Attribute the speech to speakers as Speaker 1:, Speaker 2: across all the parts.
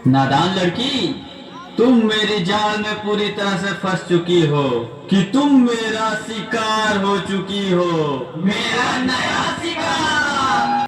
Speaker 1: नादान लड़की, तुम मेरी जाल में पूरी तरह से फंस चुकी हो कि तुम मेरा शिकार हो चुकी हो, मेरा नया शिकार।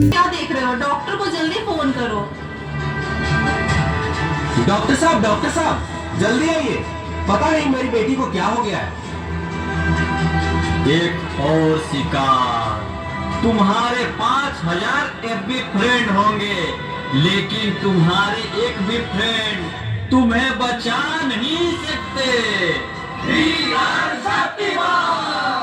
Speaker 2: क्या देख रहे हो? डॉक्टर को जल्दी फोन करो।
Speaker 3: डॉक्टर साहब जल्दी आइए, पता नहीं मेरी बेटी को क्या हो गया है।
Speaker 1: एक और शिकार। तुम्हारे 5000 एफबी फ्रेंड होंगे, लेकिन तुम्हारे एक भी फ्रेंड तुम्हें बचा नहीं सकते। वीर शक्तिमान।